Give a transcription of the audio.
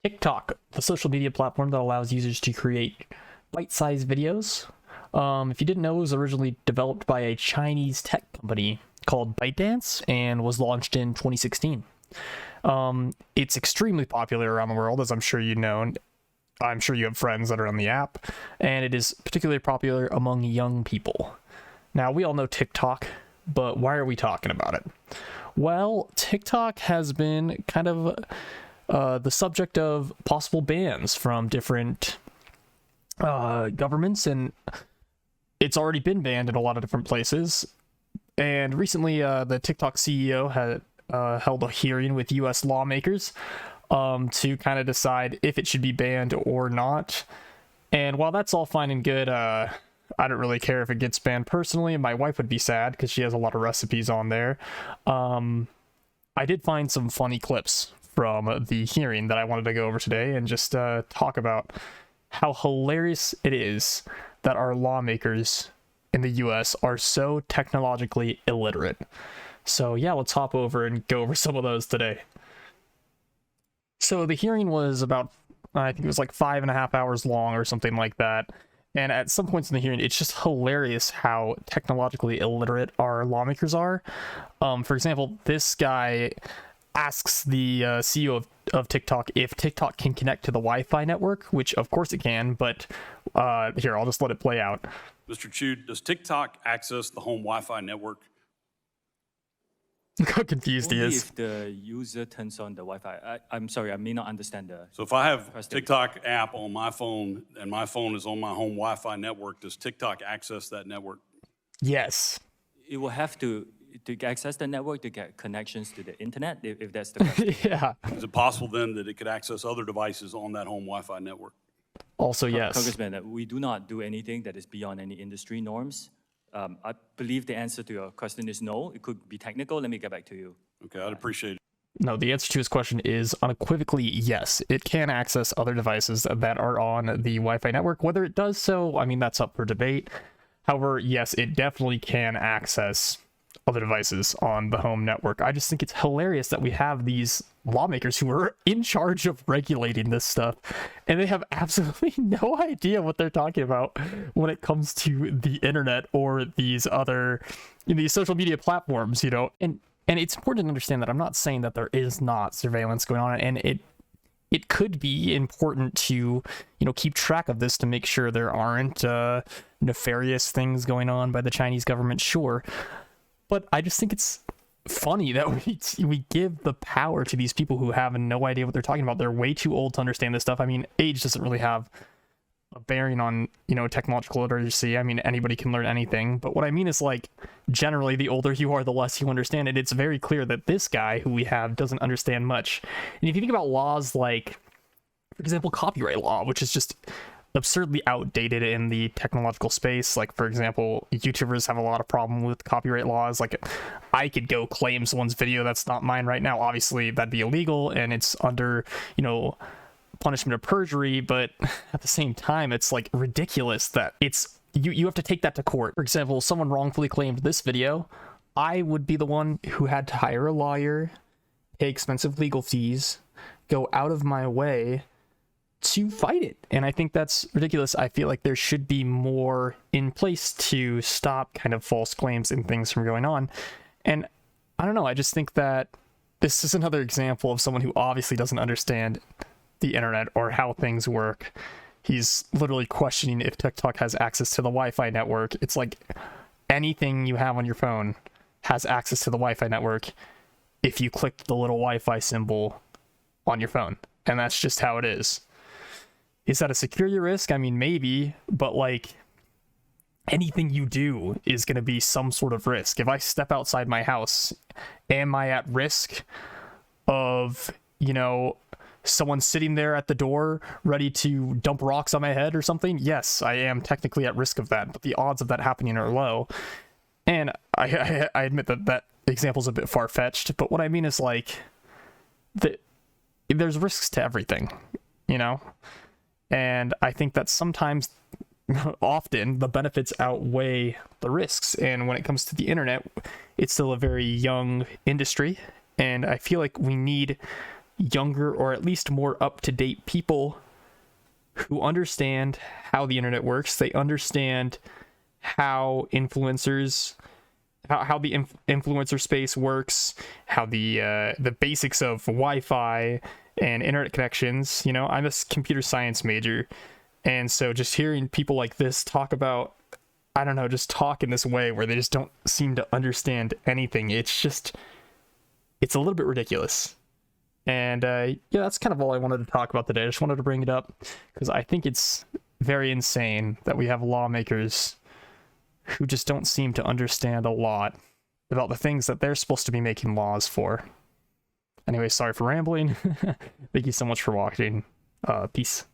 TikTok, the social media platform that allows users to create bite-sized videos. If you didn't know, it was originally developed by a Chinese tech company called ByteDance and was launched in 2016. It's extremely popular around the world, as I'm sure you know. I'm sure you have friends that are on the app, and it is particularly popular among young people. Now, we all know TikTok, but why are we talking about it? Well, TikTok has been kind of the subject of possible bans from different governments, and it's already been banned in a lot of different places. And recently, the TikTok CEO had held a hearing with US lawmakers to kind of decide if it should be banned or not. And while that's all fine and good, I don't really care if it gets banned personally. My wife would be sad because she has a lot of recipes on there. I did find some funny clips from the hearing that I wanted to go over today and just talk about how hilarious it is that our lawmakers in the US are so technologically illiterate. So yeah, let's hop over and go over some of those today. So the hearing was about, I think it was like 5.5 hours long or something like that. And at some points in the hearing, it's just hilarious how technologically illiterate our lawmakers are. For example, this guy asks the CEO of TikTok if TikTok can connect to the Wi-Fi network, which of course it can, but here, I'll just let it play out. Mr. Chu, does TikTok access the home Wi-Fi network? Look how confused he Only is. if the user turns on the Wi-Fi. I'm sorry, I may not understand the... So if I have TikTok app on my phone and my phone is on my home Wi-Fi network, does TikTok access that network? Yes. It will have to access the network to get connections to the internet, if that's the question. Yeah. Is it possible then that it could access other devices on that home Wi-Fi network? Also, yes. Congressman, we do not do anything that is beyond any industry norms. I believe the answer to your question is no. It could be technical. Let me get back to you. Okay, I'd appreciate it. No, the answer to his question is unequivocally yes. It can access other devices that are on the Wi-Fi network. Whether it does so, I mean, that's up for debate. However, yes, it definitely can access other devices on the home network. I just think it's hilarious that we have these lawmakers who are in charge of regulating this stuff, and they have absolutely no idea what they're talking about when it comes to the internet or these other these social media platforms, you know. And it's important to understand that I'm not saying that there is not surveillance going on, and it could be important to, keep track of this to make sure there aren't nefarious things going on by the Chinese government, sure. But I just think it's funny that we give the power to these people who have no idea what they're talking about. They're way too old to understand this stuff. I mean, age doesn't really have a bearing on, technological literacy. I mean, anybody can learn anything. But what I mean is, like, generally, the older you are, the less you understand it. It's very clear that this guy who we have doesn't understand much. And if you think about laws like, for example, copyright law, which is just absurdly outdated in the technological space. Like, for example, YouTubers have a lot of problem with copyright laws. Like, I could go claim someone's video that's not mine right now. Obviously, that'd be illegal, and it's under, punishment of perjury. But at the same time, it's like ridiculous that it's you have to take that to court. For example, someone wrongfully claimed this video. I would be the one who had to hire a lawyer, pay expensive legal fees, go out of my way to fight it. And I think that's ridiculous. I feel like there should be more in place to stop kind of false claims and things from going on. And I don't know, I just think that this is another example of someone who obviously doesn't understand the internet or how things work. He's literally questioning if TikTok has access to the Wi-Fi network. It's like anything you have on your phone has access to the Wi-Fi network if you click the little Wi-Fi symbol on your phone. And that's just how it is. Is that a security risk? I mean, maybe, but like anything you do is going to be some sort of risk. If I step outside my house, am I at risk of, someone sitting there at the door ready to dump rocks on my head or something? Yes, I am technically at risk of that, but the odds of that happening are low. And I admit that example's a bit far-fetched, but what I mean is, like, there's risks to everything, And I think that sometimes, often, the benefits outweigh the risks. And when it comes to the internet, it's still a very young industry. And I feel like we need younger or at least more up-to-date people who understand how the internet works. They understand how influencers, how the influencer space works, how the basics of Wi-Fi and internet connections. You know, I'm a computer science major, and so just hearing people like this talk about, I don't know, just talk in this way where they just don't seem to understand anything. It's a little bit ridiculous. And yeah, that's kind of all I wanted to talk about today. I just wanted to bring it up because I think it's very insane that we have lawmakers who just don't seem to understand a lot about the things that they're supposed to be making laws for. Anyway, sorry for rambling. Thank you so much for watching. Peace.